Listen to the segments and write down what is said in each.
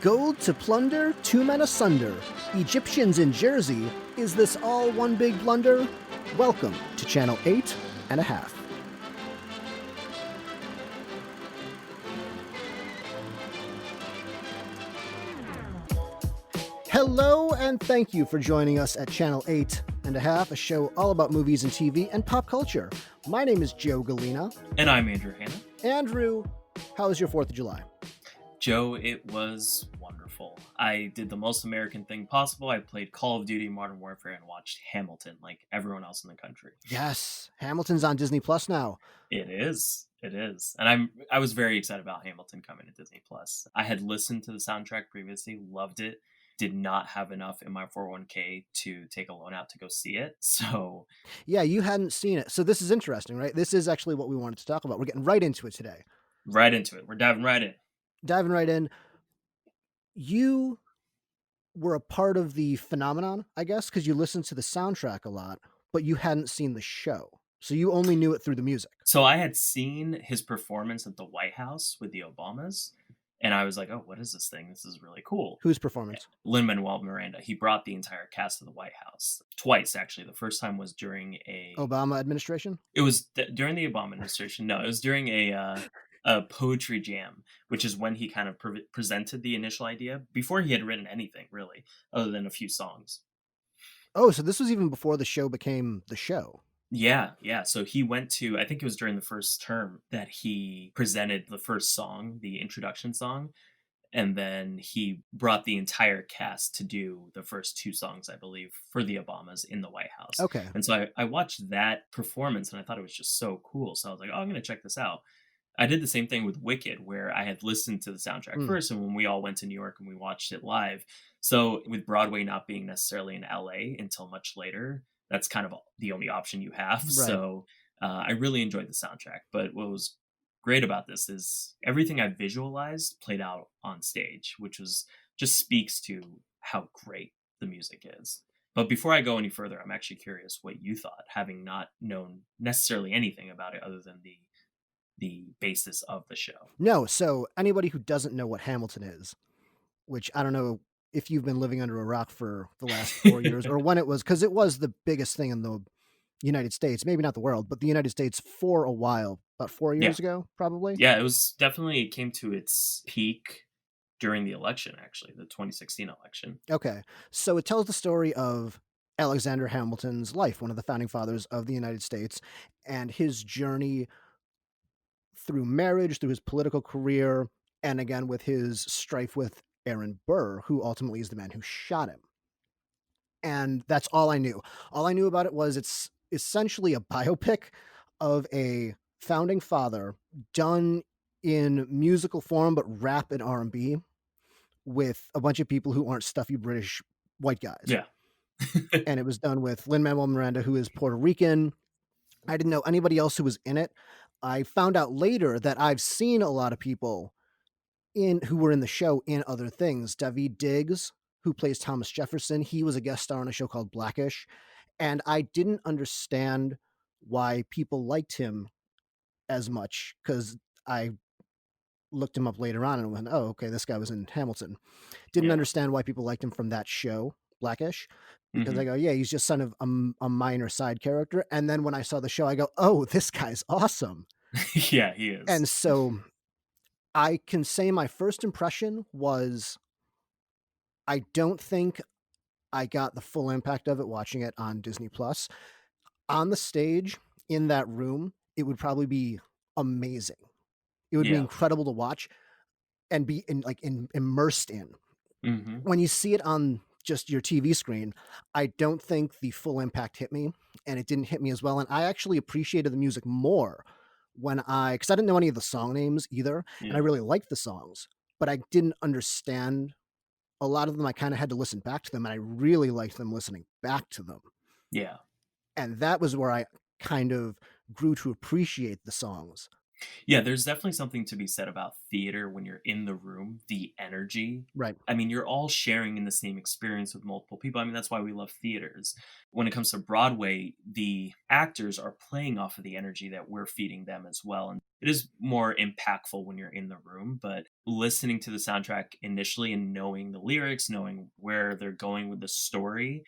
Gold to plunder, two men asunder. Egyptians in Jersey, is this all one big blunder? Welcome to Channel 8 and a half. Hello, and thank you for joining us at Channel 8 and a half, a show all about movies and TV and pop culture. My name is Joe Galena. And I'm Andrew Hanna. Andrew, how was your 4th of July? Joe, it was wonderful. I did the most American thing possible. I played Call of Duty Modern Warfare and watched Hamilton like everyone else in the country. Yes, Hamilton's on Disney Plus now. It is. And I was very excited about Hamilton coming to Disney Plus. I had listened to the soundtrack previously, loved it. Did not have enough in my 401k to take a loan out to go see it. So yeah, you hadn't seen it. So this is interesting, right? This is actually what we wanted to talk about. We're getting right into it today. Right into it. We're diving right in. You were a part of the phenomenon, I guess, because you listened to the soundtrack a lot, but you hadn't seen the show. So you only knew it through the music. So I had seen his performance at the White House with the Obamas. And I was like, oh, what is this thing? This is really cool. Whose performance? Lin-Manuel Miranda. He brought the entire cast of the White House twice, actually. The first time was during a Obama administration. It was during the Obama administration. No, it was during a poetry jam, which is when he kind of presented the initial idea before he had written anything really, other than a few songs. Oh, so this was even before the show became the show. Yeah. So he went to, I think it was during the first term that he presented the first song, the introduction song. And then he brought the entire cast to do the first two songs, I believe, for the Obamas in the White House. Okay. And so I watched that performance and I thought it was just so cool. So I was like, oh, I'm going to check this out. I did the same thing with Wicked, where I had listened to the soundtrack first, and when we all went to New York and we watched it live. So with Broadway not being necessarily in LA until much later, that's kind of the only option you have. Right. So I really enjoyed the soundtrack. But what was great about this is everything I visualized played out on stage, which was just speaks to how great the music is. But before I go any further, I'm actually curious what you thought, having not known necessarily anything about it other than the basis of the show. No, so anybody who doesn't know what Hamilton is, which I don't know if you've been living under a rock for the last 4 years or when it was, because it was the biggest thing in the United States, maybe not the world, but the United States for a while, about 4 years ago, probably. Yeah, it came to its peak during the election, actually, the 2016 election. Okay, so it tells the story of Alexander Hamilton's life, one of the founding fathers of the United States, and his journey through marriage, through his political career, and again with his strife with Aaron Burr, who ultimately is the man who shot him. And that's all I knew. All I knew about it was it's essentially a biopic of a founding father done in musical form, but rap and R&B with a bunch of people who aren't stuffy British white guys. Yeah. And it was done with Lin-Manuel Miranda, who is Puerto Rican. I didn't know anybody else who was in it. I found out later that I've seen a lot of people who were in the show in other things. Daveed Diggs, who plays Thomas Jefferson, he was a guest star on a show called Blackish. And I didn't understand why people liked him as much, because I looked him up later on and went, oh, okay, this guy was in Hamilton. Didn't understand why people liked him from that show, Blackish. Because I go, yeah, he's just son of a minor side character. And then when I saw the show, I go, oh, this guy's awesome. Yeah, he is. And so I can say my first impression was, I don't think I got the full impact of it watching it on Disney Plus. On the stage, in that room, it would probably be amazing. It would be incredible to watch and be immersed in. Mm-hmm. When you see it on just your TV screen, I don't think the full impact hit me, and it didn't hit me as well. And I actually appreciated the music more because I didn't know any of the song names either. And I really liked the songs, but I didn't understand a lot of them. I kind of had to listen back to them, and I really liked them listening back to them. Yeah. And that was where I kind of grew to appreciate the songs. Yeah, there's definitely something to be said about theater when you're in the room, the energy. Right. I mean, you're all sharing in the same experience with multiple people. I mean, that's why we love theaters. When it comes to Broadway, the actors are playing off of the energy that we're feeding them as well. And it is more impactful when you're in the room. But listening to the soundtrack initially and knowing the lyrics, knowing where they're going with the story,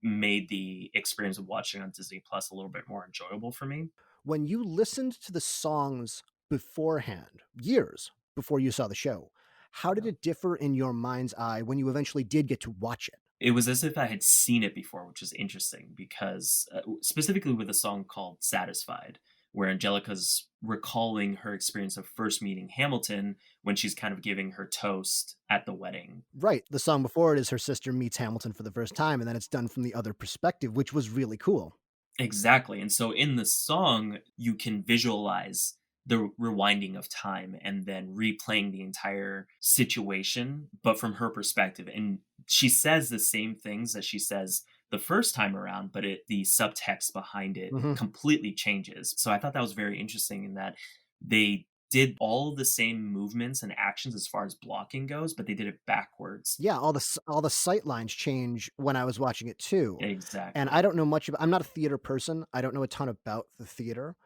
made the experience of watching on Disney Plus a little bit more enjoyable for me. When you listened to the songs beforehand, years before you saw the show, how did Yeah. it differ in your mind's eye when you eventually did get to watch it? It was as if I had seen it before, which is interesting because, specifically with a song called "Satisfied," where Angelica's recalling her experience of first meeting Hamilton when she's kind of giving her toast at the wedding. Right, the song before it is her sister meets Hamilton for the first time, and then it's done from the other perspective, which was really cool. Exactly, and so in the song, you can visualize the rewinding of time and then replaying the entire situation, but from her perspective, and she says the same things that she says the first time around, but the subtext behind it Mhm. completely changes. So I thought that was very interesting in that they did all the same movements and actions as far as blocking goes, but they did it backwards. Yeah, all the sight lines change when I was watching it too, and I Exactly. don't know much about I'm not a theater person, I don't know a ton about the theater,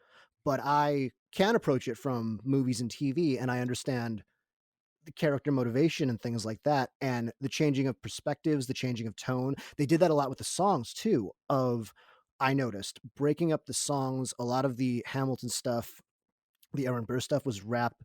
but I can approach it from movies and TV, and I understand the character motivation and things like that, and the changing of perspectives, the changing of tone. They did that a lot with the songs too, of I noticed, breaking up the songs, a lot of the Hamilton stuff, the Aaron Burr stuff was rap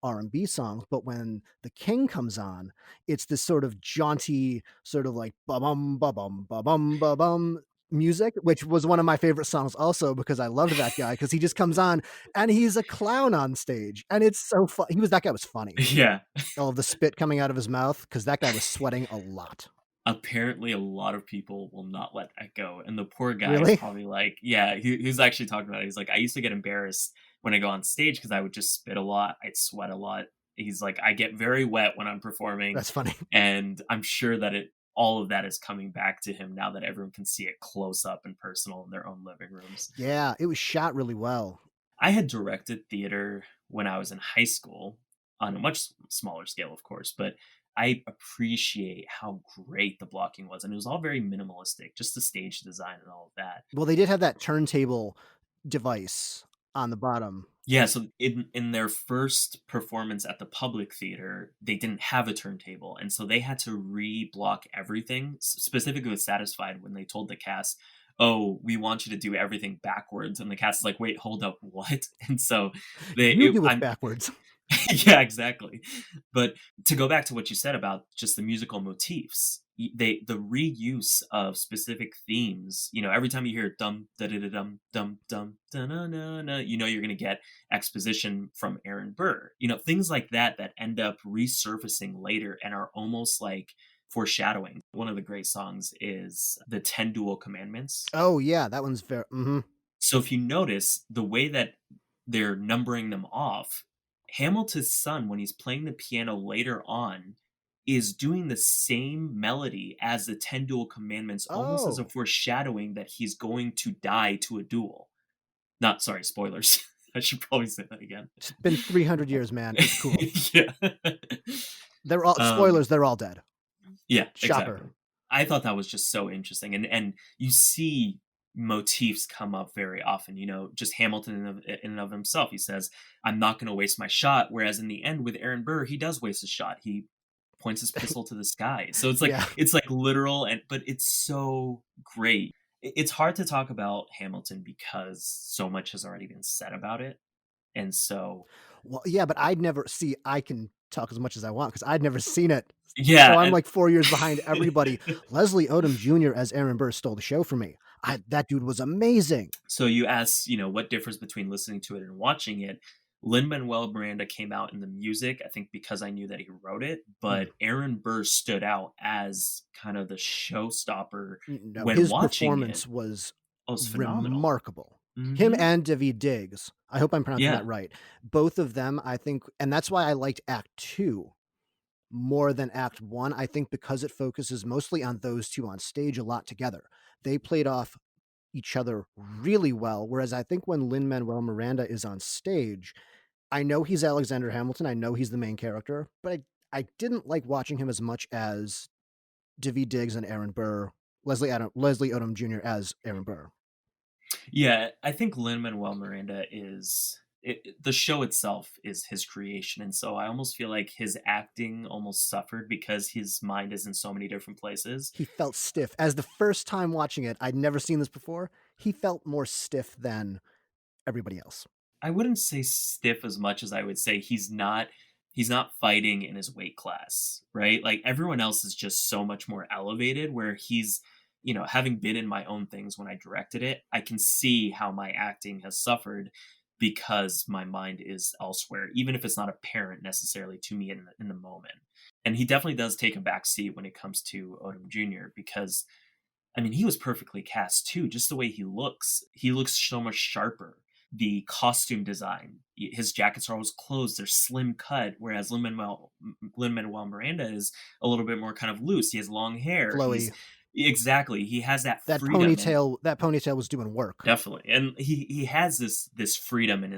R&B songs, but when the King comes on, it's this sort of jaunty, sort of like ba-bum, ba-bum, ba-bum, ba-bum music, which was one of my favorite songs also because I loved that guy because he just comes on and he's a clown on stage, and it's so fun. That guy was funny. Yeah. All of the spit coming out of his mouth because that guy was sweating a lot. Apparently, a lot of people will not let that go, and the poor guy is Really? probably like yeah, he's actually talking about it. He's like, "I used to get embarrassed when I go on stage because I would just spit a lot, I'd sweat a lot." He's like, "I get very wet when I'm performing," That's funny. and I'm sure that it all of that is coming back to him now that everyone can see it close up and personal in their own living rooms. Yeah, it was shot really well. I had directed theater when I was in high school on a much smaller scale, of course, but I appreciate how great the blocking was. And it was all very minimalistic, just the stage design and all of that. Well, they did have that turntable device on the bottom. Yeah, so in their first performance at the public theater, they didn't have a turntable, and so they had to re-block everything, specifically with Satisfied when they told the cast, "Oh, we want you to do everything backwards," and the cast is like, "Wait, hold up, what?" And so You do it I'm backwards. yeah, exactly. But to go back to what you said about just the musical motifs, the reuse of specific themes. You know, every time you hear dum da da da dum dum dum da na na na, you know you're going to get exposition from Aaron Burr. You know, things like that that end up resurfacing later and are almost like foreshadowing. One of the great songs is the 10 Dual Commandments. Oh, yeah, that one's very mhm. So if you notice the way that they're numbering them off, Hamilton's son, when he's playing the piano later on, is doing the same melody as the 10 dual commandments, almost as a Oh, foreshadowing that he's going to die to a duel. Not sorry, spoilers. I should probably say that again. it's been 300 years, man, it's cool. Yeah. They're all um, spoilers, they're all dead. Yeah, Shocker. exactly. I thought that was just so interesting, and you see motifs come up very often. You know, just Hamilton in and of himself. He says, "I'm not going to waste my shot." Whereas in the end, with Aaron Burr, he does waste a shot. He points his pistol to the sky. So Yeah. it's like literal, and but it's so great. It's hard to talk about Hamilton because so much has already been said about it, and so Well, yeah, but I'd never see, I can talk as much as I want because 'cause I'd never seen it. So I'm yeah, like 4 years behind everybody. and Leslie Odom Jr. as Aaron Burr stole the show for me. That dude was amazing. So you ask, you know, what difference between listening to it and watching it? Lin-Manuel Miranda came out in the music, I think because I knew that he wrote it, Mm. but Aaron Burr stood out as kind of the showstopper No, when his watching it. performance was Oh, it's phenomenal. remarkable. Him Mhm. and Daveed Diggs, I hope I'm pronouncing that Yeah. right. Both of them, I think, and that's why I liked Act 2 more than Act 1, I think because it focuses mostly on those 2 on stage a lot together. They played off each other really well, whereas I think when Lin-Manuel Miranda is on stage, I know he's Alexander Hamilton, I know he's the main character, but I didn't like watching him as much as Daveed Diggs and Aaron Burr, Leslie Odom Jr. as Aaron Burr. Yeah, I think Lin-Manuel Miranda is the show itself is his creation, and so I almost feel like his acting almost suffered because his mind is in so many different places. He felt stiff. As the first time watching it, I'd never seen this before. He felt more stiff than everybody else. I wouldn't say stiff as much as I would say he's not fighting in his weight class, right? Like everyone else is just so much more elevated where he's, having been in my own things when I directed it, I can see how my acting has suffered because my mind is elsewhere, even if it's not apparent necessarily to me in the moment. And he definitely does take a back seat when it comes to Odom Jr. because I mean, he was perfectly cast too, just the way he looks. He looks so much sharper. The costume design, his jackets are always closed, they're slim cut, whereas Lin-Manuel Miranda is a little bit more kind of loose. He has long hair. He's Flowy. exactly. He has that That freedom and ponytail was doing work. definitely. And he has this freedom in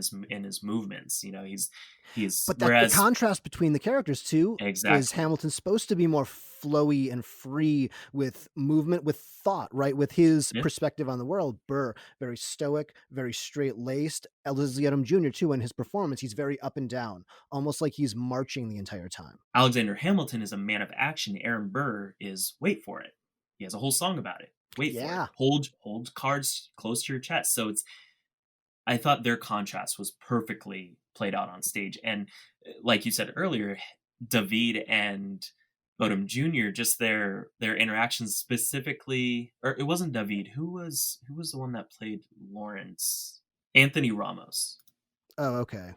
his movements. He's But that the whereas contrast between the characters too is exactly. Hamilton's supposed to be more flowy and free with movement, with thought, right? With his Yeah. perspective on the world. Burr, very stoic, very straight laced. Leslie Odom Jr. too, in his performance, he's very up and down, almost like he's marching the entire time. Alexander Hamilton is a man of action. Aaron Burr is wait for it. He has a whole song about it. Wait for it. Yeah. Hold cards close to your chest. So I thought their contrast was perfectly played out on stage. And like you said earlier, David and Odom Jr. just their interactions specifically, or it wasn't David. Who was the one that played Lawrence? Anthony Ramos. Oh, okay.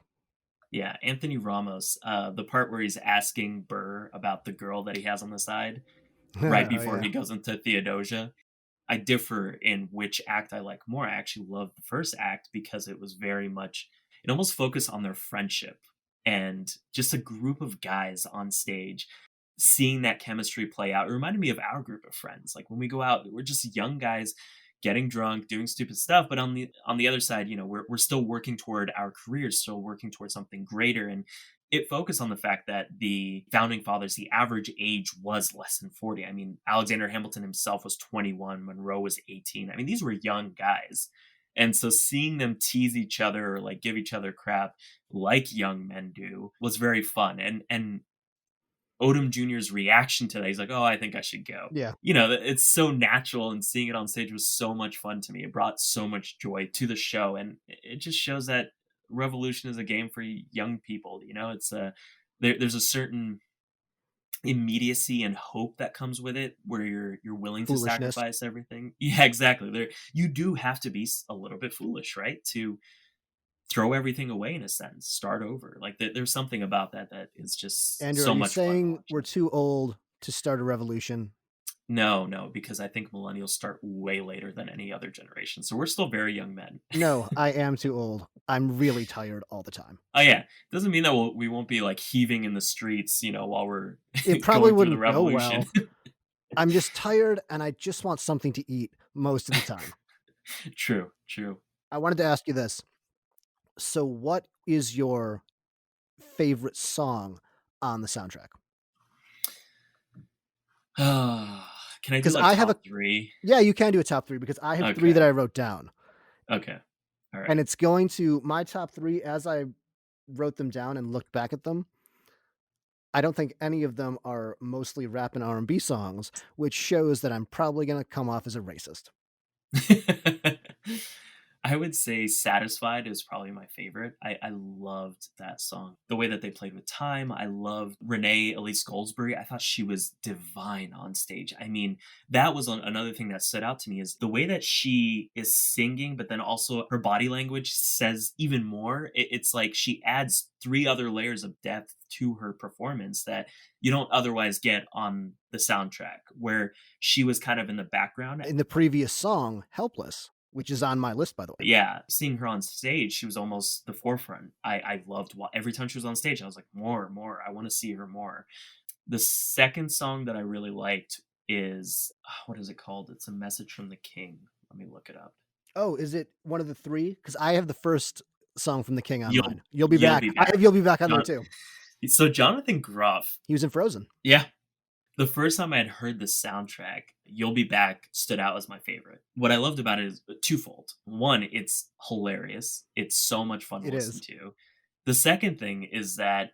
Yeah, Anthony Ramos. The part where he's asking Burr about the girl that he has on the side right Oh, before yeah. he goes into Theodosia. I differ in which act I like more. I actually love the first act because it was very much, it almost focused on their friendship and just a group of guys on stage. Seeing that chemistry play out, it reminded me of our group of friends. Like when we go out, we're just young guys getting drunk, doing stupid stuff. But on the other side, we're still working toward our careers, still working towards something greater. And it focused on the fact that the founding fathers, the average age was less than 40. I mean, Alexander Hamilton himself was 21, Monroe was 18. I mean, these were young guys. And so seeing them tease each other or like give each other crap like young men do was very fun. And Odom Jr.'s reaction to that, he's like, "Oh, I think I should go." Yeah. It's so natural, and seeing it on stage was so much fun to me. It brought so much joy to the show, and it just shows that Revolution is a game for young people. It's there's a certain immediacy and hope that comes with it, where you're willing to Foolishness. sacrifice everything. Yeah, exactly. You do have to be a little bit foolish, right? To throw everything away in a sense, start over. Like there's something about that is just Andrew, are so you much fun saying we're watching. too old to start a revolution? No, no, because I think millennials start way later than any other generation. So we're still very young men. No, I am too old. I'm really tired all the time. Oh yeah, doesn't mean that we won't be like heaving in the streets, while we're It probably going through the wouldn't go revolution. well. I'm just tired and I just want something to eat most of the time. True, true. I wanted to ask you this. So, what is your favorite song on the soundtrack? Can I do Because like I have a, top three? yeah, you can do a top three because I have three Okay, that I wrote down. okay, all And right. it's going to my top three as I wrote them down and looked back at them. I don't think any of them are mostly rap and R&B songs, which shows that I'm probably going to come off as a racist. I would say Satisfied is probably my favorite. I loved that song. The way that they played with time. I loved Renee Elise Goldsberry. I thought she was divine on stage. I mean, that was another thing that stood out to me is the way that she is singing, but then also her body language says even more. It's like she adds three other layers of depth to her performance that you don't otherwise get on the soundtrack, where she was kind of in the background. In the previous song, Helpless, which is on my list, by the way. Yeah, seeing her on stage, she was almost the forefront. I loved every time she was on stage. I was like, more, more. I want to see her more. The second song that I really liked is what is it called? It's a message from the king. Let me look it up. Oh, is it one of the three? Because I have the first song from The King on You'll mine. You'll be you'll back. be I back. have You'll Be Back on there Jon- too. So Jonathan Groff. He was in Frozen. Yeah, The first time I had heard the soundtrack, "You'll Be Back" stood out as my favorite. What I loved about it is twofold. One, it's hilarious. It's so much fun to It listen is. to. The second thing is that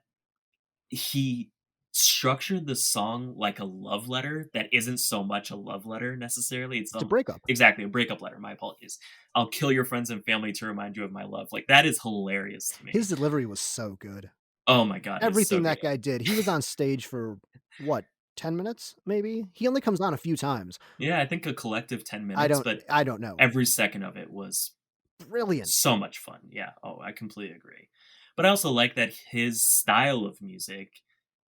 he structured the song like a love letter that isn't so much a love letter necessarily. It's It's a breakup. exactly a breakup letter. My apologies. I'll kill your friends and family to remind you of my love. Like that is hilarious to His me. delivery was so good. Oh my god, it's so Everything good. that guy did. He was on stage for what, 10 minutes maybe? He only comes on a few times. Yeah, I think a collective 10 I minutes, don't but I don't know. every second of it was Brilliant. so much fun. Yeah. Oh, I completely agree. But I also like that his style of music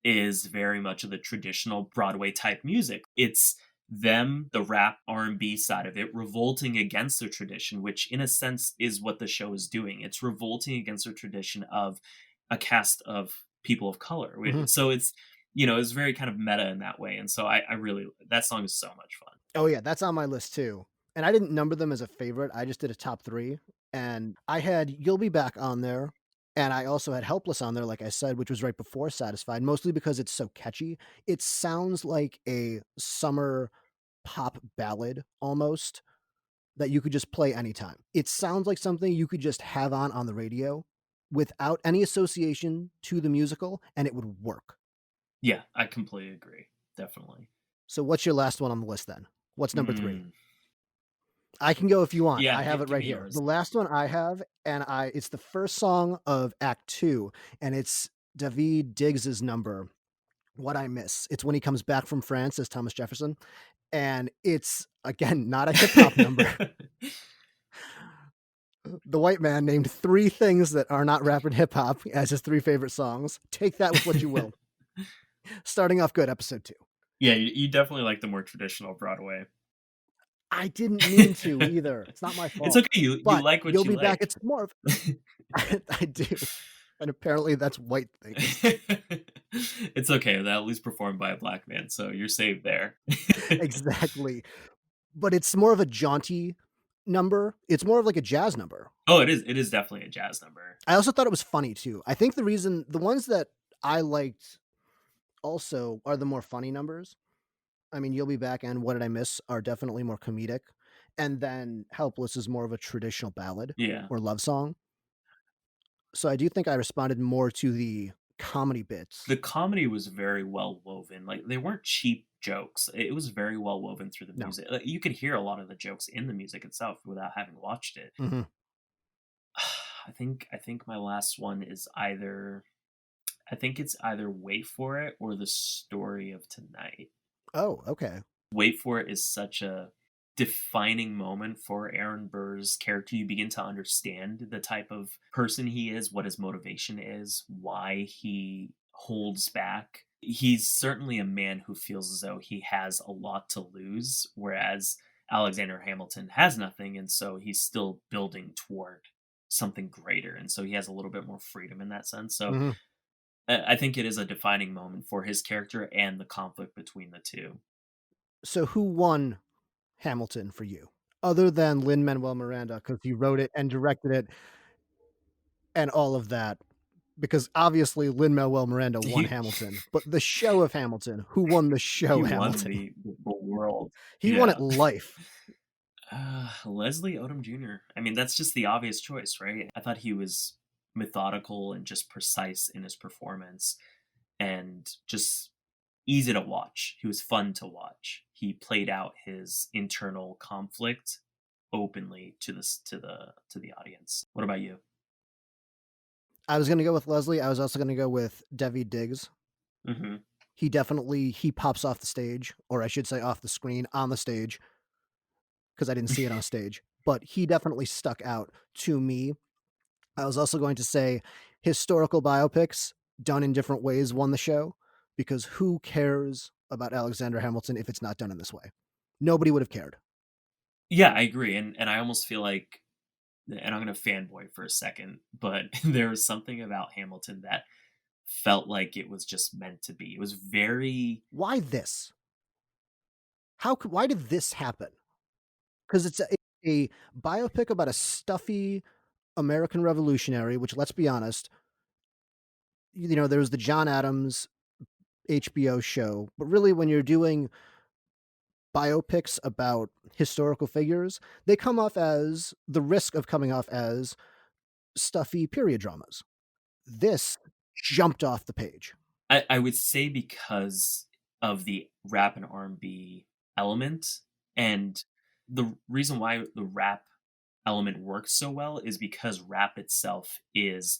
is very much of the traditional Broadway type music. It's them, the rap R&B side of it, revolting against the tradition, which in a sense is what the show is doing. It's revolting against the tradition of a cast of people of color. Mhm. So it's it's very kind of meta in that way. And so I really that song is so much fun. Oh, yeah, that's on my list too, and I didn't number them as a favorite, I just did a top 3, and I had "You'll Be Back" on there, and I also had "Helpless" on there, like I said, which was right before "Satisfied," mostly because it's so catchy. It sounds like a summer pop ballad almost that you could just play anytime. It sounds like something you could just have on the radio without any association to the musical, and it would work. Yeah, I completely agree. Definitely. So what's your last one on the list then? What's number 3? Mm. I can go if you want. I Yeah, have it give right me here. yours. The last one I have, and it's the first song of act 2, and it's David Diggs's number, "What I Miss." It's when he comes back from France as Thomas Jefferson, and it's, again, not a hip hop number. The white man named 3 things that are not rap and hip hop as his 3 favorite songs. Take that with what you will. Starting off good, episode 2. Yeah, you definitely like the more traditional Broadway. I didn't mean to either. It's not my It's fault. okay, you But like what "You'll you Be Back," like. it's more of I do, and apparently that's white things. It's okay, that at least performed by a black man, so you're saved there. Exactly. But it's more of a jaunty number. It's more of like a jazz number. Oh, it is definitely a jazz number. I also thought it was funny too. I think the ones that I liked also are the more funny numbers. I mean, "You'll Be Back" and "What Did I Miss" are definitely more comedic, and then "Helpless" is more of a traditional ballad Yeah. or love song. So I do think I responded more to the comedy The bits. comedy was very well woven, like, they weren't cheap jokes, it was very well woven through the No. music, you could hear a lot of the jokes in the music itself without having watched it. Mhm. I think my last one is either I think it's either Wait For It or The Story of Tonight. Oh, okay. Wait For It is such a defining moment for Aaron Burr's character. You begin to understand the type of person he is, what his motivation is, why he holds back. He's certainly a man who feels as though he has a lot to lose, whereas Alexander Hamilton has nothing, and so he's still building toward something greater. And so he has a little bit more freedom in that sense. So Mhm. I think it is a defining moment for his character and the conflict between the two. So who won Hamilton for you? Other than Lin-Manuel Miranda, because he wrote it and directed it and all of that, because obviously Lin-Manuel Miranda won He Hamilton, but the show of Hamilton, who won the he show won Hamilton? the world. He won it Yeah. life. Leslie Odom Jr. I mean, that's just the obvious choice, right? I thought he was methodical and just precise in his performance and just easy to watch. He was fun to watch. He played out his internal conflict openly to the audience. What about you? I was gonna go with Leslie, I was also gonna go with Daveed Diggs. Mhm. He pops off the stage, or I should say off the screen on the stage, because I didn't see it on stage, but he definitely stuck out to me. I was also going to say historical biopics done in different ways won the show, because who cares about Alexander Hamilton if it's not done in this way? Nobody would have cared. Yeah, I agree, and I almost feel like and I'm gonna fanboy for a second, but there was something about Hamilton that felt like it was just meant to be. It was very Why this? Why did this happen? Because it's a biopic about a stuffy American revolutionary, which, let's be honest, there was the John Adams HBO show, but really when you're doing biopics about historical figures, they come off as the risk of coming off as stuffy period dramas. This jumped off the page. I would say because of the rap and R&B element, and the reason why the rap element works so well is because rap itself is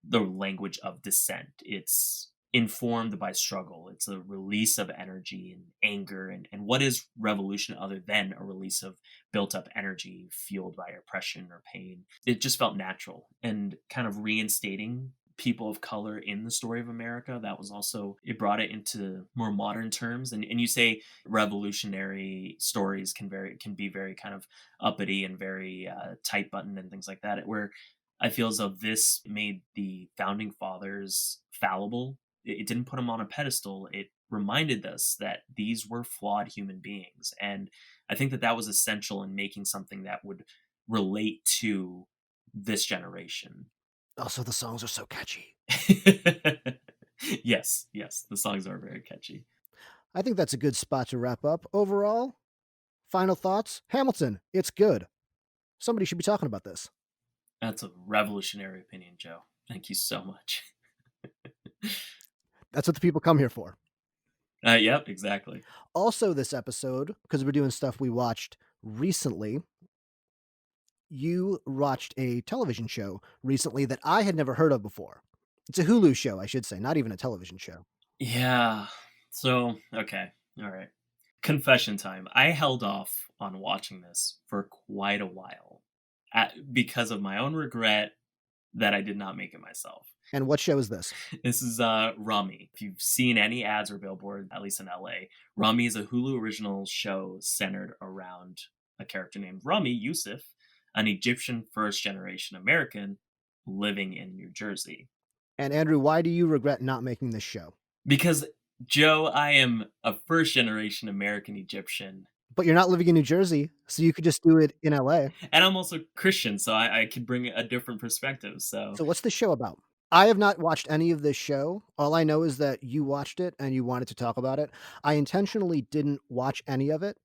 the language of dissent. It's informed by struggle. It's a release of energy and anger. And what is revolution other than a release of built up energy fueled by oppression or pain? It just felt natural and kind of reinstating people of color in the story of America. That was also, it brought it into more modern terms. And you say revolutionary stories can be very kind of uppity and very tight buttoned and things like that. Where I feel as though this made the founding fathers fallible. It didn't put them on a pedestal. It reminded us that these were flawed human beings. And I think that that was essential in making something that would relate to this generation. Also, the songs are so catchy. Yes, yes, the songs are very catchy. I think that's a good spot to wrap up. Overall, final thoughts? Hamilton, it's good. Somebody should be talking about this. That's a revolutionary opinion, Joe. Thank you so much. That's what the people come here for. Yep, exactly. Also, this episode, because we're doing stuff we watched recently, you watched a television show recently that I had never heard of before. It's a Hulu show, I should say, not even a television show. Yeah. So, okay. All right. Confession time. I held off on watching this for quite a while because of my own regret that I did not make it myself. And what show is this? This is Ramy. If you've seen any ads or billboard, at least in LA, Ramy is a Hulu original show centered around a character named Ramy Yusuf, an Egyptian first generation American living in New Jersey. And Andrew, why do you regret not making this show? Because Joe, I am a first generation American Egyptian, But you're not living in New Jersey, so you could just do it in LA. and I'm also Christian, so I could bring a different perspective. So So what's the show about? I have not watched any of this show. All I know is that you watched it and you wanted to talk about it. I intentionally didn't watch any of it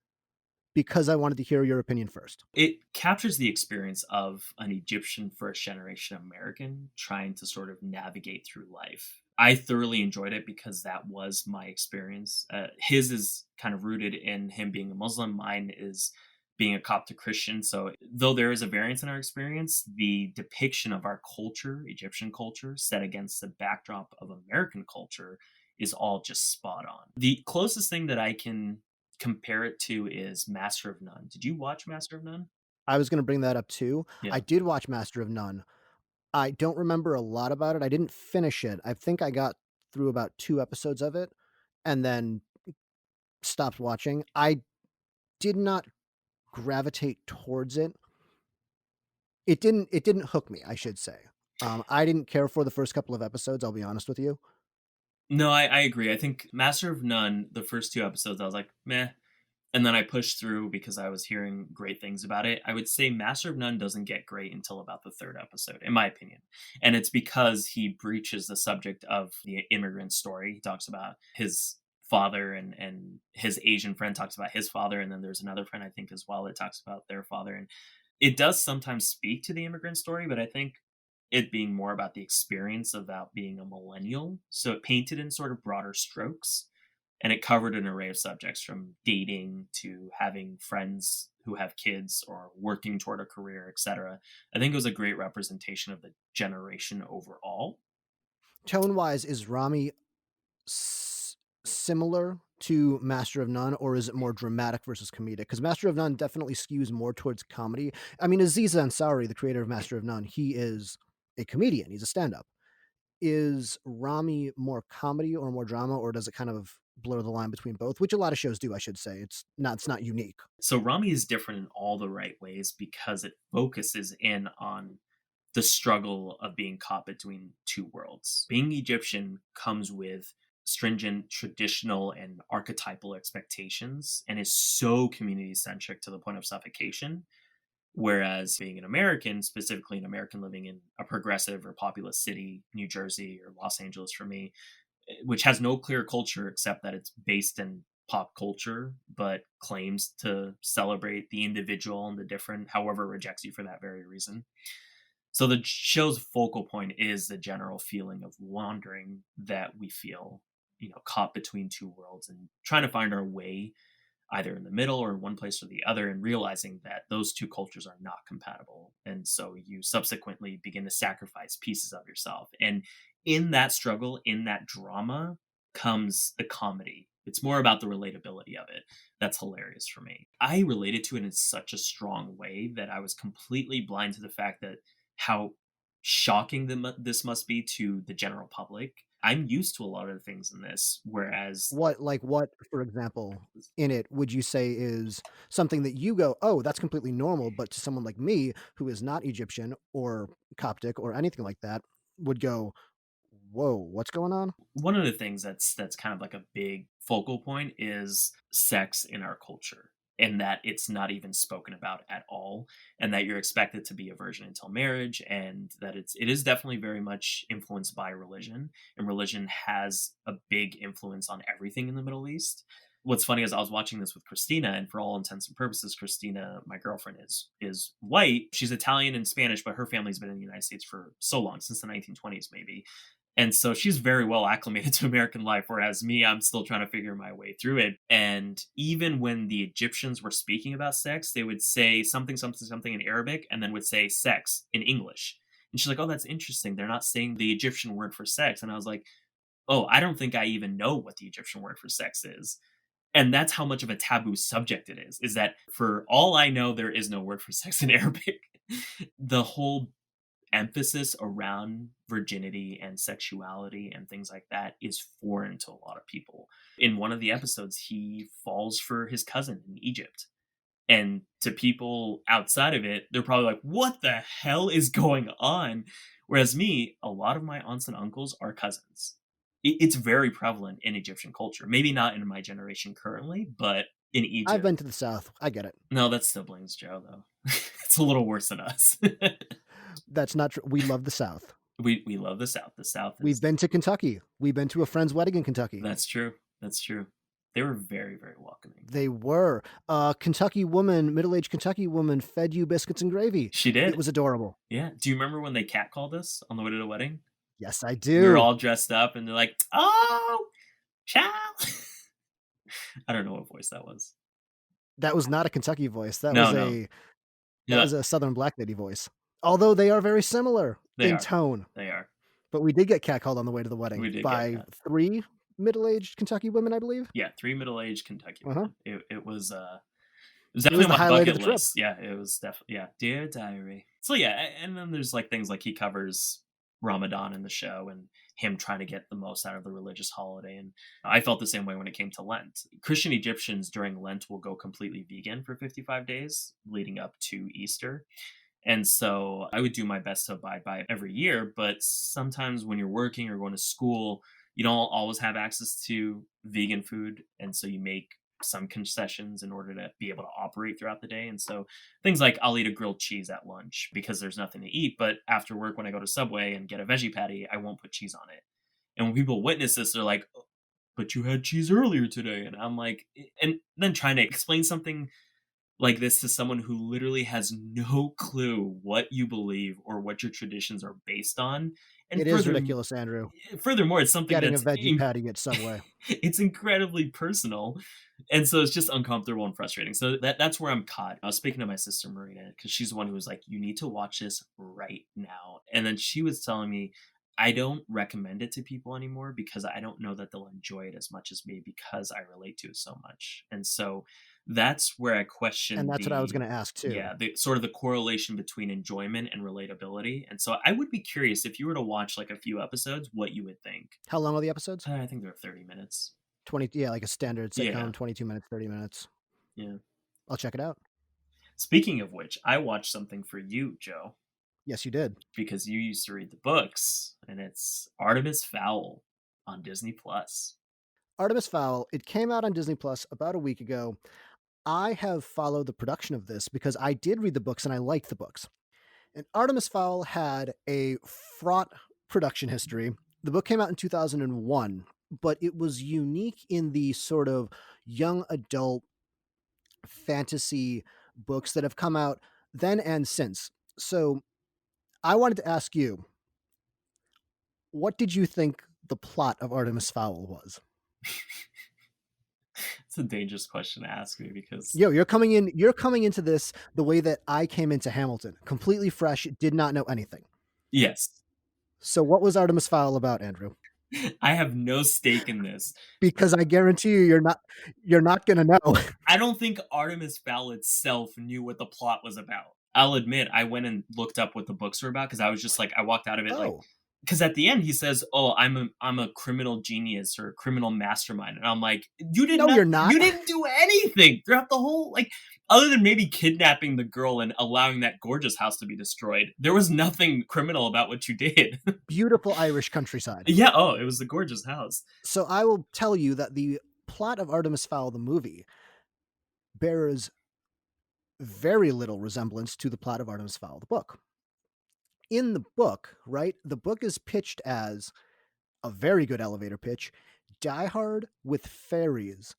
because I wanted to hear your opinion first. it captures the experience of an Egyptian first generation American trying to sort of navigate through life. I thoroughly enjoyed it because that was my experience. His is kind of rooted in him being a Muslim. Mine is being a Coptic Christian. So, though there is a variance in our experience, the depiction of our culture, Egyptian culture, set against the backdrop of American culture, is all just spot on. The closest thing that I can compare it to is Master of None. Did you watch Master of None? I was gonna bring that up too. I Yeah. did watch Master of None. I don't remember a lot about it. I didn't finish it. I think I got through about 2 episodes of it and then stopped watching. I did not gravitate towards it. It didn't hook me, I should say. I didn't care for the first couple of episodes, I'll be honest with you. No, I agree. I think Master of None, the first 2 episodes, I was like, "Meh," and then I pushed through because I was hearing great things about it. I would say Master of None doesn't get great until about the 3rd episode, in my opinion, and it's because he breaches the subject of the immigrant story. He talks about his father, and his Asian friend talks about his father, and then there's another friend, I think, as well, that talks about their father, and it does sometimes speak to the immigrant story, but I think it being more about the experience about being a millennial. So it painted in sort of broader strokes, and it covered an array of subjects from dating to having friends who have kids or working toward a career, etc. I think it was a great representation of the generation overall. Tone-wise, is Rami similar to Master of None, or is it more dramatic versus comedic? Because Master of None definitely skews more towards comedy. I mean, Aziz Ansari, the creator of Master of None, he is a comedian. He's a stand-up. Is Rami more comedy or more drama, or does it kind of blur the line between both? Which a lot of shows do, I should say. It's not unique. So Rami is different in all the right ways because it focuses in on the struggle of being caught between two worlds. Being Egyptian comes with stringent traditional and archetypal expectations and is so community centric to the point of suffocation. Whereas being an American, specifically an American living in a progressive or populous city, New Jersey or Los Angeles for me, which has no clear culture except that it's based in pop culture, but claims to celebrate the individual and the different, however, rejects you for that very reason. So the show's focal point is the general feeling of wandering that we feel, caught between two worlds and trying to find our way either in the middle or in one place or the other, and realizing that those two cultures are not compatible. And so you subsequently begin to sacrifice pieces of yourself. And in that struggle, in that drama, comes the comedy. It's more about the relatability of it. That's hilarious for me. I related to it in such a strong way that I was completely blind to the fact that how shocking this must be to the general public. I'm used to a lot of the things in this, whereas What, for example, in it would you say is something that you go, "Oh, that's completely normal," but to someone like me who is not Egyptian or Coptic or anything like that would go, "Whoa, what's going on?" one of the things that's kind of like a big focal point is sex in our culture, and that it's not even spoken about at all, and that you're expected to be a virgin until marriage, and that it is definitely very much influenced by religion, and religion has a big influence on everything in the Middle East. What's funny is I was watching this with Christina, and for all intents and purposes, Christina, my girlfriend, is white. She's Italian and Spanish, but her family's been in the United States for so long, since the 1920s maybe. And so she's very well acclimated to American life, whereas me, I'm still trying to figure my way through it. And even when the Egyptians were speaking about sex, they would say something, something, something in Arabic, and then would say sex in English. And she's like, "Oh, that's interesting. They're not saying the Egyptian word for sex." And I was like, "Oh, I don't think I even know what the Egyptian word for sex is." And that's how much of a taboo subject it is that for all I know, there is no word for sex in Arabic. The whole emphasis around virginity and sexuality and things like that is foreign to a lot of people. In one of the episodes, he falls for his cousin in Egypt. And to people outside of it, they're probably like, "What the hell is going on?" Whereas me, a lot of my aunts and uncles are cousins. It's very prevalent in Egyptian culture. Maybe not in my generation currently, but in I've Egypt. been to the South. I get it. No, that's siblings, Joe, though. It's a little worse than us. That's not true. We love the South. We love the South. The South We've is been to Kentucky. We've been to a friend's wedding in Kentucky. That's true. That's true. They were very, very welcoming. They were. A Kentucky woman, middle-aged Kentucky woman fed you biscuits and gravy. She It did. was adorable. Yeah. Do you remember when they catcalled us on the way to the wedding? Yes, I We were do. all dressed up and they're like, "Oh, child." I don't know what voice that was. That was not a Kentucky voice. No, no. That Yeah, was a Southern black lady voice. Although they are very similar they in are. tone. They are. But we did get catcalled on the way to the wedding We did get by that. 3 middle-aged Kentucky women, I believe. Yeah, 3 middle-aged Kentucky Uh-huh. women. It was It was definitely the on my highlight of bucket the trip. list. Yeah, it was definitely yeah. Dear Diary. So yeah, and then there's like things like he covers Ramadan in the show and him trying to get the most out of the religious holiday. And I felt the same way when it came to Lent. Christian Egyptians during Lent will go completely vegan for 55 days leading up to Easter. And so I would do my best to abide by it every year. But sometimes when you're working or going to school, you don't always have access to vegan food. And so you make some concessions in order to be able to operate throughout the day. And so things like I'll eat a grilled cheese at lunch because there's nothing to eat. But after work, when I go to Subway and get a veggie patty, I won't put cheese on it. And when people witness this, they're like, "Oh, but you had cheese earlier today." And I'm like, and then trying to explain something like this to someone who literally has no clue what you believe or what your traditions are based on. And It is ridiculous, Andrew, furthermore, it's something getting a that's veggie patty at Subway. it's incredibly personal, and so it's just uncomfortable and frustrating. So that's where I'm caught. I was speaking to my sister Marina because she's the one who was like, "You need to watch this right now," and then she was telling me, "I don't recommend it to people anymore because I don't know that they'll enjoy it as much as me because I relate to it so much." And so that's where I And question that's what I was gonna ask too. the sort of the correlation between enjoyment and relatability. And so I would be curious if you were to watch like a few episodes, what you would think. How long are the episodes? I think they're 30 minutes. 20, yeah, like a standard Yeah. sitcom, 22 minutes, 30 minutes. Yeah. I'll check it out. Speaking of which, I watched something for you, Joe, Yes, you did. because you used to read the books, and it's Artemis Fowl on Disney Plus. Artemis Fowl, it came out on Disney Plus about a week ago. I have followed the production of this because I did read the books and I liked the books. And Artemis Fowl had a fraught production history. The book came out in 2001. but it was unique in the sort of young adult fantasy books that have come out then and since. So I wanted to ask you, what did you think the plot of Artemis Fowl was? It's a dangerous question to ask me because You're coming into this the way that I came into Hamilton, completely fresh, did not know anything. yes, So what was Artemis Fowl about, Andrew? I have no stake in this. Because I guarantee you you're not gonna know. I don't think Artemis Fowl itself knew what the plot was about. I'll admit, I went and looked up what the books were about because I was just like, I walked out of it like, Oh, because at the end he says, "Oh, I'm a criminal genius or a criminal mastermind," and I'm like, no, you're you not. didn't do anything throughout the whole like, other than maybe kidnapping the girl and allowing that gorgeous house to be destroyed. There was nothing criminal about what you did. Beautiful Irish countryside. Yeah. Oh, it was a gorgeous house. So I will tell you that the plot of Artemis Fowl, the movie, bears very little resemblance to the plot of Artemis Fowl, the book. In the book, right, the book is pitched as a very good elevator pitch. Die Hard with fairies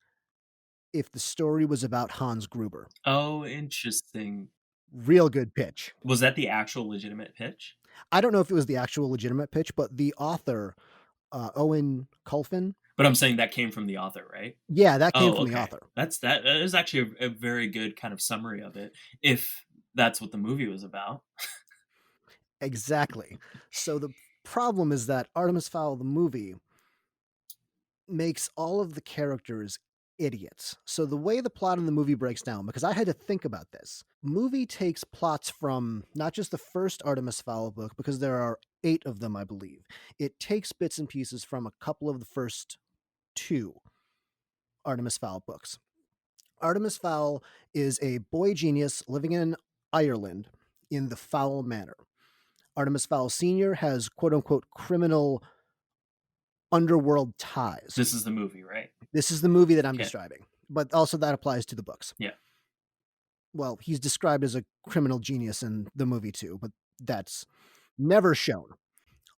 if the story was about Hans Gruber. Oh, interesting. Real good pitch. Was that the actual legitimate pitch? I don't know if it was the actual legitimate pitch, but the author, Owen Colfin, But I'm saying that came from the author, right? yeah, that came Oh, from the okay. author. That is actually a very good kind of summary of it, if that's what the movie was about. Exactly. So the problem is that Artemis Fowl, the movie, makes all of the characters idiots. So the way the plot in the movie breaks down, because I had to think about this, movie takes plots from not just the first Artemis Fowl book, because there are 8 of them, I believe. It takes bits and pieces from a couple of the first 2 Artemis Fowl books. Artemis Fowl is a boy genius living in Ireland in the Fowl Manor. Artemis Fowl Sr. has quote unquote criminal underworld ties. This is the movie, right? This is the movie that I'm Okay. describing, but also that applies to the books. Yeah. Well, he's described as a criminal genius in the movie too, but that's never shown.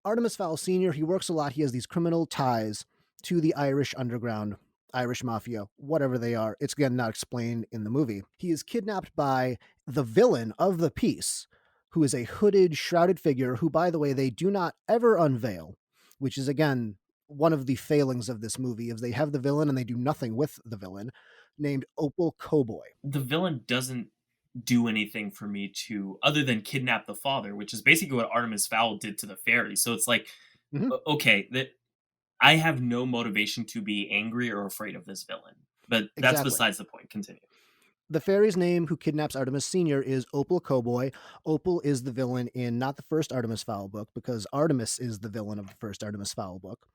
Artemis Fowl Sr., he works a lot. He has these criminal ties to the Irish underground, Irish mafia, whatever they are. It's again not explained in the movie. He is kidnapped by the villain of the piece, who is a hooded, shrouded figure who, by the way, they do not ever unveil, which is again one of the failings of this movie is they have the villain and they do nothing with the villain, named Opal Cowboy. The villain doesn't do anything for me to other than kidnap the father, which is basically what Artemis Fowl did to the fairy. So it's like, Mhm. okay, that I have no motivation to be angry or afraid of this villain. But that's Exactly. besides the point. Continue. The fairy's name who kidnaps Artemis Sr. is Opal Cowboy. Opal is the villain in not the first Artemis Fowl book, because Artemis is the villain of the first Artemis Fowl book.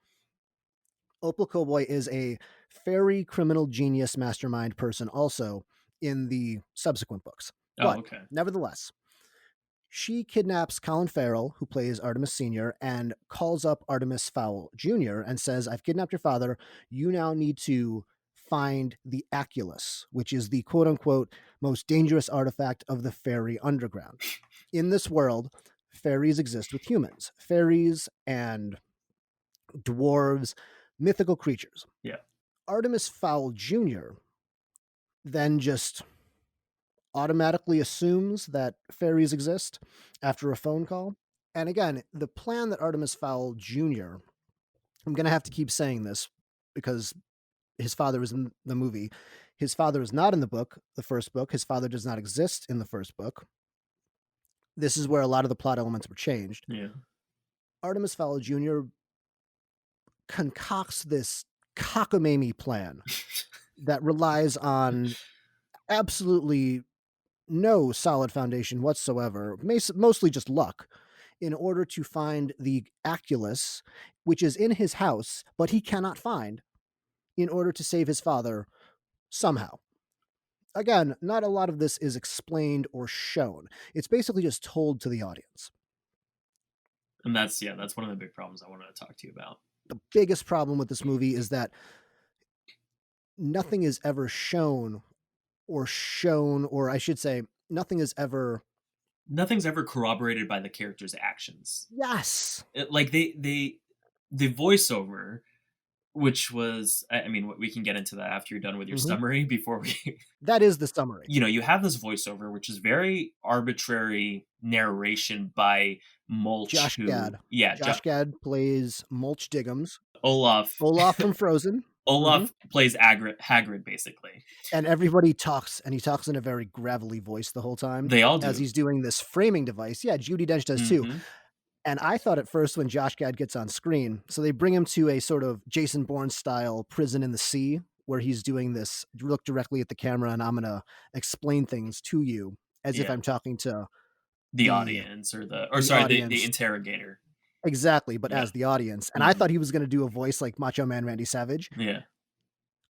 Opal Cowboy is a fairy criminal genius mastermind person also in the subsequent books. Oh, But okay. nevertheless, she kidnaps Colin Farrell, who plays Artemis Sr., and calls up Artemis Fowl Jr. and says, I've kidnapped your father. You now need to find the Aculus, which is the quote unquote most dangerous artifact of the fairy underground. In this world, fairies exist with humans, fairies and dwarves, mythical creatures. Yeah. Artemis Fowl Jr. then just automatically assumes that fairies exist after a phone call. And again, the plan that Artemis Fowl Jr., I'm going to have to keep saying this because his father is in the movie. His father is not in the book, the first book. His father does not exist in the first book. This is where a lot of the plot elements were changed. Yeah. Artemis Fowl Jr. concocts this cockamamie plan that relies on absolutely no solid foundation whatsoever, mostly just luck, in order to find the Aculus, which is in his house, but he cannot find, in order to save his father somehow. Again, not a lot of this is explained or shown. It's basically just told to the audience. And that's one of the big problems I wanted to talk to you about. The biggest problem with this movie is that nothing is ever shown, or I should say, nothing is ever. Nothing's ever corroborated by the character's actions. Yes. Like the voiceover which was I mean, we can get into that after you're done with your Mhm. summary before we That is the summary. you have this voiceover, which is very arbitrary narration by Mulch, Josh who Gad. yeah, Josh Gad plays Mulch Diggums. Olaf Olaf from Frozen. Mhm. Olaf plays Hagrid, basically. And everybody talks, and he talks in a very gravelly voice the whole time They all as do. he's doing this framing device. Yeah, Judi Dench does too. Mhm. And I thought at first when Josh Gad gets on screen, so they bring him to a sort of Jason Bourne style prison in the sea where he's doing this look directly at the camera and I'm gonna explain things to you as if Yeah. I'm talking to The the audience or the sorry, the audience. interrogator. Exactly, but Yeah. as the audience. And I Mhm. thought he was gonna do a voice like Macho Man Randy Savage. Yeah.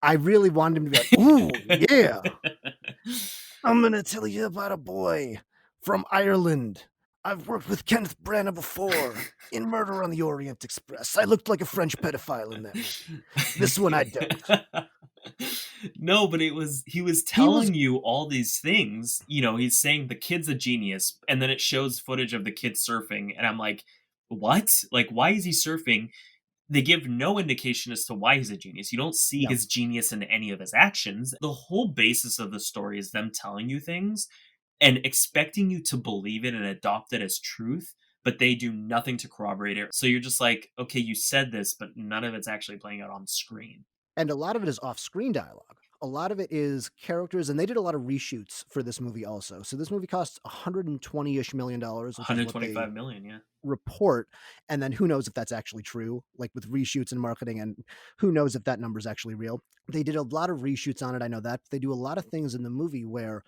I really wanted him to be like, "Ooh, yeah. I'm gonna tell you about a boy from Ireland. I've worked with Kenneth Branagh before in Murder on the Orient Express. I looked like a French pedophile in that movie. This one I don't." No, but he was He was telling you all these things, he's saying the kid's a genius, and then it shows footage of the kid surfing, and I'm like, "What? Like, why is he surfing?" They give no indication as to why he's a genius. You don't see no, his genius in any of his actions. The whole basis of the story is them telling you things and expecting you to believe it and adopt it as truth, but they do nothing to corroborate it. So you're just like, okay, you said this, but none of it's actually playing out on screen. and a lot of it is off-screen dialogue. A lot of it is characters, and they did a lot of reshoots for this movie also. So this movie costs $120-ish million, which is what they 125 million, yeah. report, and then who knows if that's actually true, like with reshoots and marketing, and who knows if that number is actually real. They did a lot of reshoots on it, I know that. They do a lot of things in the movie where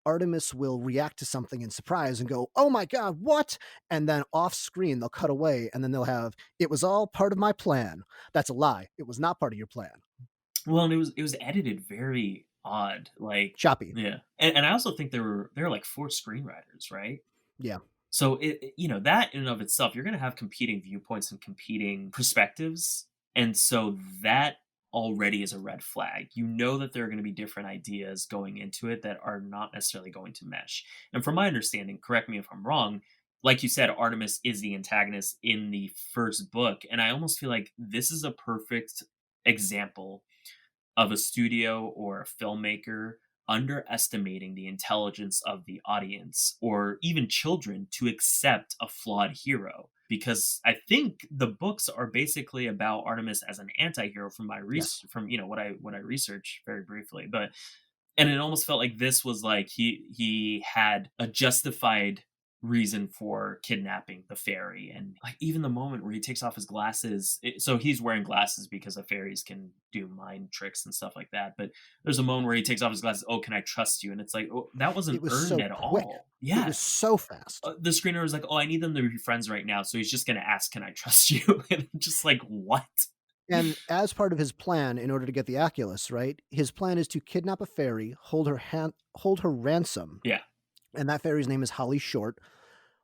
Artemis will react to something in surprise and go, "Oh my god, what?" And then off screen, they'll cut away, and then they'll have, "It was all part of my plan." That's a lie. It was not part of your plan. Well, and it was edited very odd, like Choppy. yeah. And I also think there were like 4 screenwriters, right? Yeah. So that in and of itself, you're gonna have competing viewpoints and competing perspectives, and so that already is a red flag. You know that there are gonna be different ideas going into it that are not necessarily going to mesh. And from my understanding, correct me if I'm wrong, like you said, Artemis is the antagonist in the first book, and I almost feel like this is a perfect example of a studio or a filmmaker underestimating the intelligence of the audience or even children to accept a flawed hero, because I think the books are basically about Artemis as an anti-hero from my Yes. from what I researched very briefly. But and it almost felt like this was like he had a justified reason for kidnapping the fairy, and like even the moment where he takes off his glasses, so he's wearing glasses because the fairies can do mind tricks and stuff like that, but there's a moment where he takes off his glasses, "Oh, can I trust you?" And it's like, oh, that wasn't It was earned so at quick. all. It Yeah. was so fast. The screener was like, "Oh, I need them to be friends right now," so he's just gonna ask, "Can I trust you?" And I'm just like, what? And as part of his plan, in order to get the Oculus, right, his plan is to kidnap a fairy, hold her ransom, Yeah. and that fairy's name is Holly Short.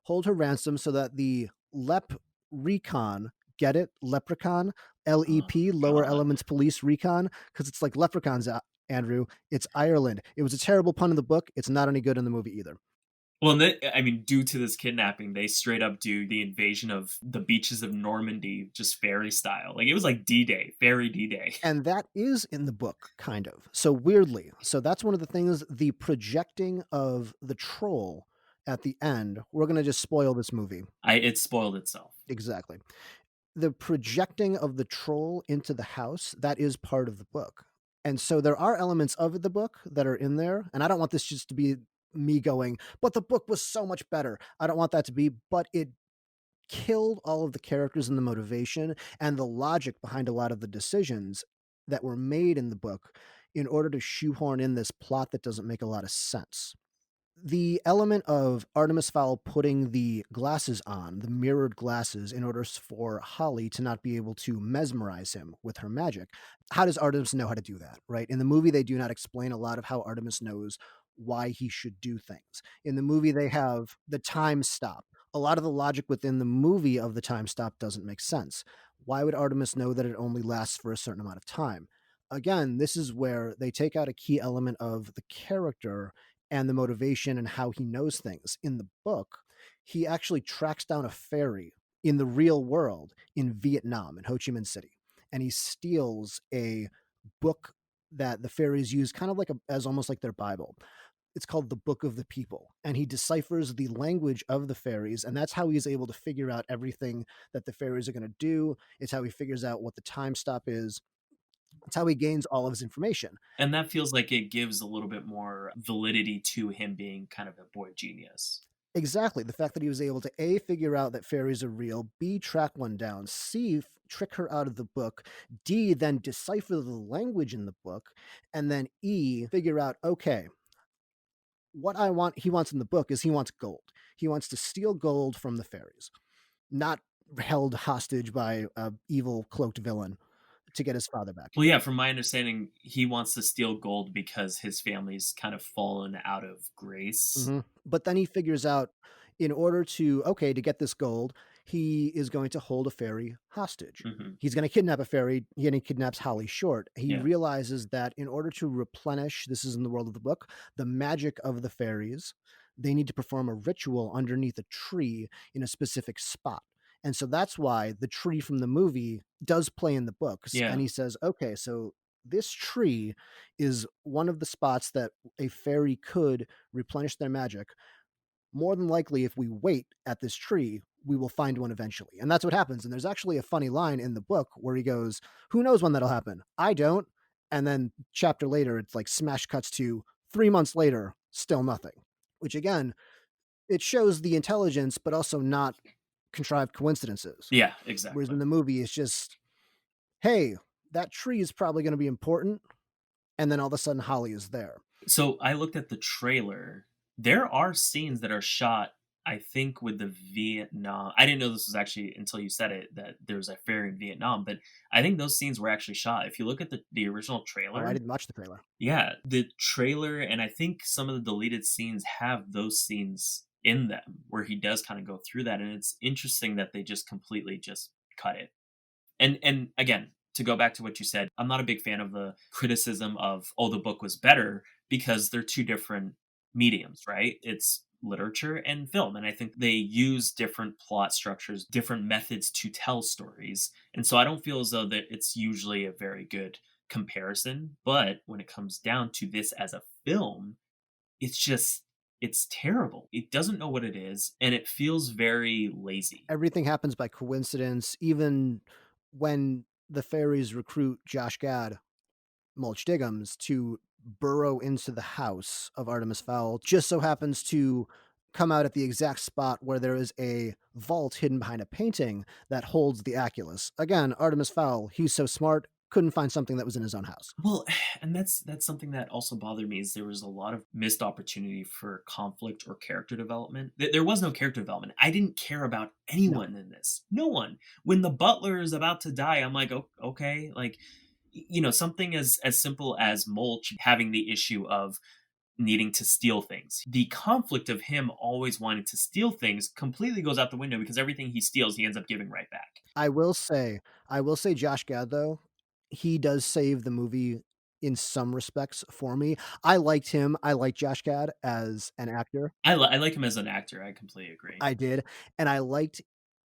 Hold her ransom so that the Lep Recon, get it? Leprechaun, Oh LEP, Lower god. Elements Police Recon, because it's like leprechauns, Andrew. It's Ireland. It was a terrible pun in the book. It's not any good in the movie either. Well, I mean, due to this kidnapping, they straight up do the invasion of the beaches of Normandy, just fairy style. Like it was like D-Day, fairy D-Day. And that is in the book, kind of. So weirdly. So that's one of the things, the projecting of the troll at the end. We're going to just spoil this movie. It spoiled itself. Exactly. The projecting of the troll into the house, that is part of the book. And so there are elements of the book that are in there. And I don't want this just to be me going, but the book was so much better. I don't want that to be, but it killed all of the characters and the motivation and the logic behind a lot of the decisions that were made in the book in order to shoehorn in this plot that doesn't make a lot of sense. The element of Artemis Fowl putting the glasses on, the mirrored glasses, in order for Holly to not be able to mesmerize him with her magic. How does Artemis know how to do that, right? In the movie, they do not explain a lot of how Artemis knows why he should do things. In the movie, they have the time stop. A lot of the logic within the movie of the time stop doesn't make sense. Why would Artemis know that it only lasts for a certain amount of time? Again, this is where they take out a key element of the character and the motivation and how he knows things. In the book, he actually tracks down a fairy in the real world in Vietnam, in Ho Chi Minh City. and he steals a book that the fairies use kind of like as almost like their Bible. It's called the Book of the People, and he deciphers the language of the fairies, and that's how he's able to figure out everything that the fairies are going to do. It's how he figures out what the time stop is. It's how he gains all of his information. And that feels like it gives a little bit more validity to him being kind of a boy genius. Exactly. The fact that he was able to A, figure out that fairies are real, B, track one down, C, trick her out of the book, D, then decipher the language in the book, and then E, figure out, okay, what he wants in the book is he wants gold. He wants to steal gold from the fairies, not held hostage by a evil cloaked villain to get his father back. Well, yeah, from my understanding, he wants to steal gold because his family's kind of fallen out of grace. But then he figures out in order to okay, to get this gold, he is going to hold a fairy hostage. Mhm. He's going to kidnap a fairy, and he kidnaps Holly Short. He Yeah. realizes that in order to replenish, this is in the world of the book, the magic of the fairies, they need to perform a ritual underneath a tree in a specific spot. And so that's why the tree from the movie does play in the books. And Yeah. he says, okay, so this tree is one of the spots that a fairy could replenish their magic. More than likely, if we wait at this tree, we will find one eventually. And that's what happens. And there's actually a funny line in the book where he goes, who knows when that'll happen? I don't. And then chapter later, it's like smash cuts to 3 months later, still nothing, which again, it shows the intelligence, but also not contrived coincidences. Yeah, Whereas exactly. in the movie, it's just, hey, that tree is probably going to be important. And then all of a sudden, Holly is there. So I looked at the trailer. There are scenes that are shot, I think, with the Vietnam. I didn't know this was actually until you said it that there's a fair in Vietnam, but I think those scenes were actually shot. If you look at the original Oh, I trailer, didn't watch the trailer. yeah, the trailer and I think some of the deleted scenes have those scenes in them where he does kind of go through that, and it's interesting that they just completely just cut it. And again, to go back to what you said, I'm not a big fan of the criticism of, oh, the book was better because they're two different mediums, right? It's literature and film. And I think they use different plot structures, different methods to tell stories. And so I don't feel as though that it's usually a very good comparison. But when it comes down to this as a film, it's just it's terrible. It doesn't know what it is, and it feels very lazy. Everything happens by coincidence. Even when the fairies recruit Josh Gad, Mulch Diggums, to burrow into the house of Artemis Fowl, just so happens to come out at the exact spot where there is a vault hidden behind a painting that holds the Aculus. Again, Artemis Fowl, he's so smart, couldn't find something that was in his own house. Well, and that's something that also bothered me is there was a lot of missed opportunity for conflict or character development. There was no character development. I didn't care about No, anyone in this. No one. When the butler is about to die, I'm like, okay, like something as simple as Mulch having the issue of needing to steal things. The conflict of him always wanting to steal things completely goes out the window because everything he steals, he ends up giving right back. I will say, I will say Josh Gad though, he does save the movie in some respects for me. I liked him. I like Josh Gad as an actor. I like him as an actor. I completely agree. I did, and I liked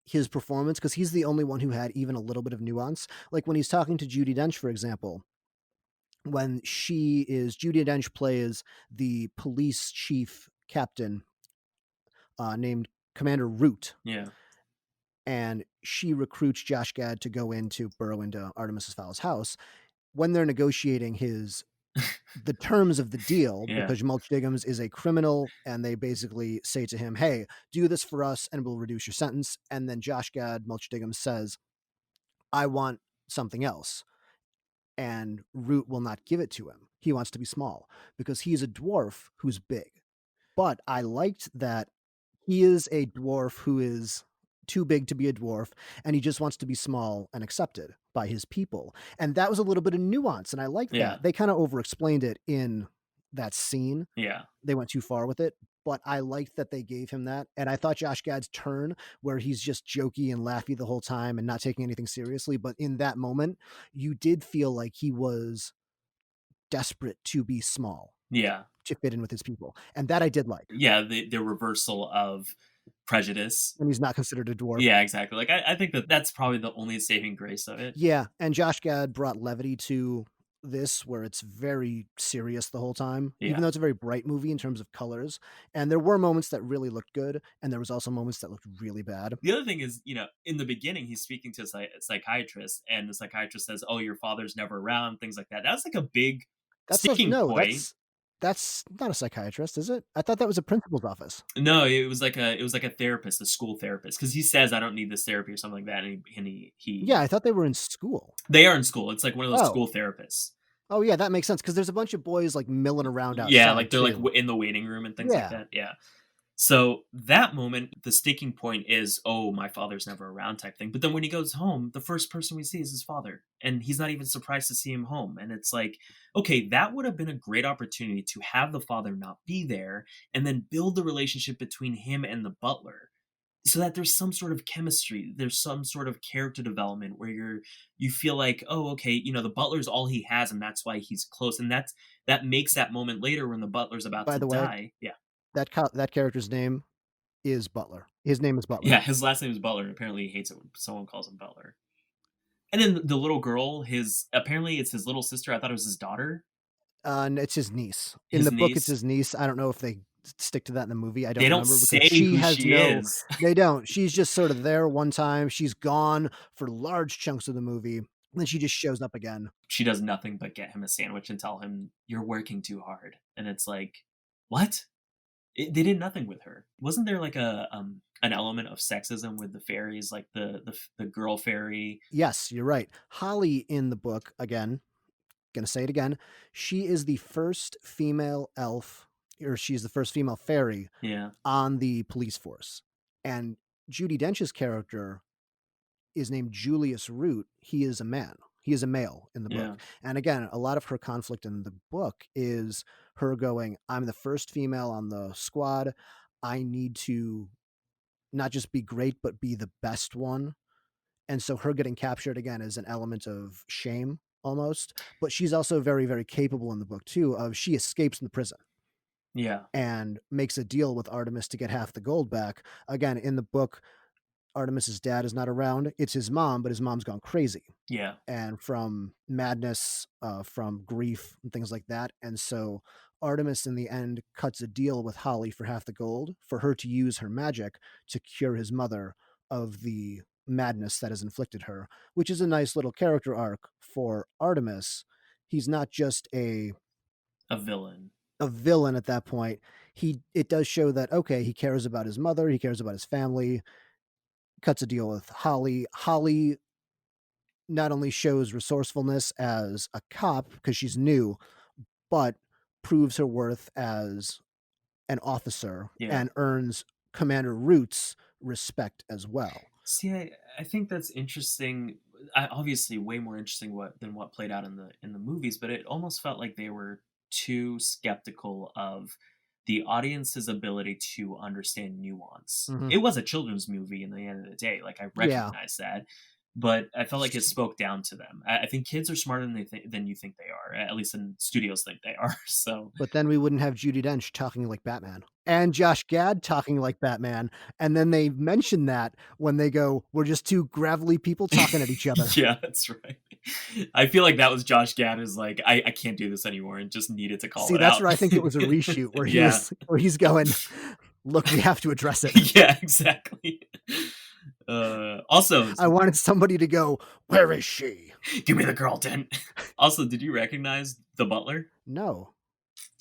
his performance because he's the only one who had even a little bit of nuance. Like when he's talking to Judi Dench, for example, when Judi Dench plays the police chief captain named Commander Root, Yeah. and she recruits Josh Gad to go in to burrow into Artemis Fowl's house. When they're negotiating the terms of the deal, Yeah. because Mulch Diggums is a criminal, and they basically say to him, "Hey, do this for us, and we'll reduce your sentence." And then Josh Gad, Mulch Diggums says, "I want something else," and Root will not give it to him. He wants to be small because he's a dwarf who's big. But I liked that he is a dwarf who is too big to be a dwarf, and he just wants to be small and accepted by his people. And that was a little bit of nuance, and I like Yeah. that. They kind of over-explained it in that scene. Yeah. They went too far with it, but I liked that they gave him that. And I thought Josh Gad's turn, where he's just jokey and laughy the whole time and not taking anything seriously, but in that moment, you did feel like he was desperate to be small Yeah. to fit in with his people. And that I did like. Yeah, the reversal of prejudice. and he's not considered a dwarf. Yeah, exactly. Like, I think that that's probably the only saving grace of it. Yeah, and Josh Gad brought levity to this where it's very serious the whole time, even Yeah. though it's a very bright movie in terms of colors, and there were moments that really looked good, and there was also moments that looked really bad. The other thing is, in the beginning, he's speaking to a psychiatrist, and the psychiatrist says, "Oh, your father's never around," things like that. That's like a big That's a sticking no, point. that's not a psychiatrist, is it? I thought that was a principal's office. No, it was like a therapist, a school therapist, because he says, "I don't need this therapy" or something like that, and Yeah, I thought they were in school. they are in school. It's like one of those Oh. school therapists. Oh, yeah, that makes sense because there's a bunch of boys, like, milling around Yeah, like outside they're like too. in the waiting room and things like Yeah. that. Yeah. So that moment, the sticking point is, oh, my father's never around type thing. But then when he goes home, the first person we see is his father. And he's not even surprised to see him home. And it's like, okay, that would have been a great opportunity to have the father not be there and then build the relationship between him and the butler. So that there's some sort of chemistry, there's some sort of character development where you feel like, oh, okay, the butler's all he has, and that's why he's close. And that makes that moment later when the butler's about By to the way, die. Yeah. that character's name is Butler. His name is Butler. Yeah, his last name is Butler, and apparently he hates it when someone calls him Butler. And then the little girl, his apparently it's his little sister. I thought it was his daughter, And it's his niece. In his the book, it's niece. his niece. I don't know if they stick to that in the movie. I They don't don't remember because say she who has she no is. they don't. She's just sort of there one time. She's gone for large chunks of the movie, and then she just shows up again. She does nothing but get him a sandwich and tell him, "You're working too hard." And it's like, what? They did nothing with her. Wasn't there like an element of sexism with the fairies, like the girl fairy? Yes, you're right. Holly in the book, again, gonna say it again, she is the first female elf, or she's the first female fairy Yeah, on the police force. And Judi Dench's character is named Julius Root. He is a man. He is a male in the book. yeah, And again, a lot of her conflict in the book is her going, I'm the first female on the squad. I need to not just be great, but be the best one. And so her getting captured again is an element of shame almost. But she's also very, very capable in the book too, of she escapes from the prison yeah, and makes a deal with Artemis to get half the gold back. Again, in the book, Artemis's dad is not around. It's his mom, but his mom's gone crazy yeah, and from madness, from grief and things like that. And so Artemis in the end cuts a deal with Holly for half the gold for her to use her magic to cure his mother of the madness that has inflicted her, which is a nice little character arc for Artemis. He's not just a villain. a villain at that point. It does show that okay, he cares about his mother, he cares about his family, cuts a deal with Holly. Holly not only shows resourcefulness as a cop because she's new, but proves her worth as an officer Yeah. and earns Commander Root's respect as well. See, I think that's interesting. Obviously, way more interesting than what played out in the movies. But it almost felt like they were too skeptical of the audience's ability to understand nuance. Mhm. It was a children's movie in the end of the day. Like I Yeah. recognize that, but I felt like it spoke down to them. I think kids are smarter than you think they are. At least in studios think they are. So But then we wouldn't have Judi Dench talking like Batman and Josh Gad talking like Batman. And then they mention that when they go, we're just two gravelly people talking at each other. yeah, that's right. I feel like that was Josh Gad is like, I can't do this anymore and just needed to call See, it that's out. where I think it was a reshoot where yeah. he's going, look, we have to address it. Yeah, exactly. Also, I wanted somebody to go, where is she? give me the girl, Dent. Also, did you recognize the butler? No.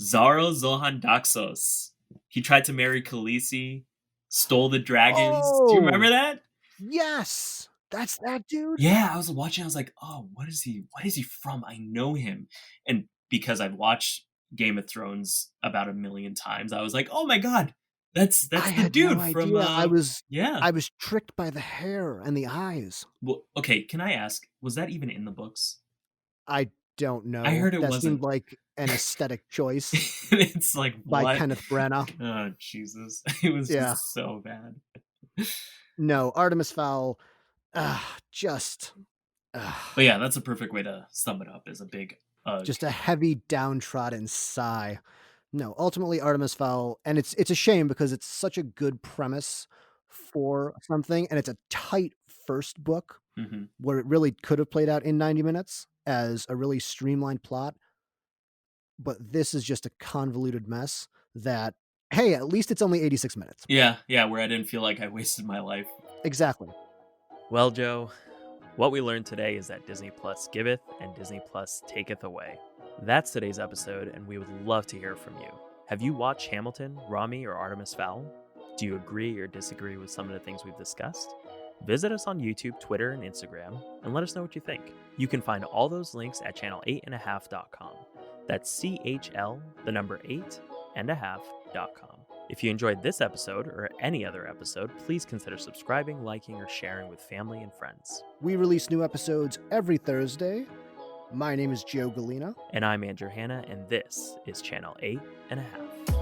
Zaro Zohan Daxos. He tried to marry Khaleesi, stole the dragons. Do you remember Oh, that? yes. That's that dude? Yeah, I was watching. I was like, "Oh, what is he? What is he from? I know him." And because I've watched Game of Thrones about a million times, I was like, "Oh my god, I that's the had no dude from." idea. Yeah. I was tricked by the hair and the eyes. Well, okay. Can I ask? Was that even in the books? I don't I know. heard it That seemed wasn't. like an aesthetic choice It's like by what? Kenneth Branagh. Oh Jesus! It was Yeah. just so bad. No, Artemis Fowl, just But yeah, that's a perfect way to sum it up. Is a big ugh. just a heavy downtrodden sigh. No, ultimately Artemis Fowl, and it's a shame because it's such a good premise for something, and it's a tight first book Hmm. where it really could have played out in 90 minutes as a really streamlined plot, but this is just a convoluted mess that, hey, at least it's only 86 minutes. Yeah, yeah, where I didn't feel like I wasted my life. Exactly. Well, Joe, what we learned today is that Disney Plus giveth and Disney Plus taketh away. That's today's episode, and we would love to hear from you. Have you watched Hamilton, Ramy, or Artemis Fowl? Do you agree or disagree with some of the things we've discussed? Visit us on YouTube, Twitter, and Instagram, and let us know what you think. You can find all those links at channel8.5.com. That's CHL, the number 8.5.com. If you enjoyed this episode or any other episode, please consider subscribing, liking, or sharing with family and friends. We release new episodes every Thursday. My name is Joe Galena. And I'm Andrew Hanna, and this is Channel 8.5.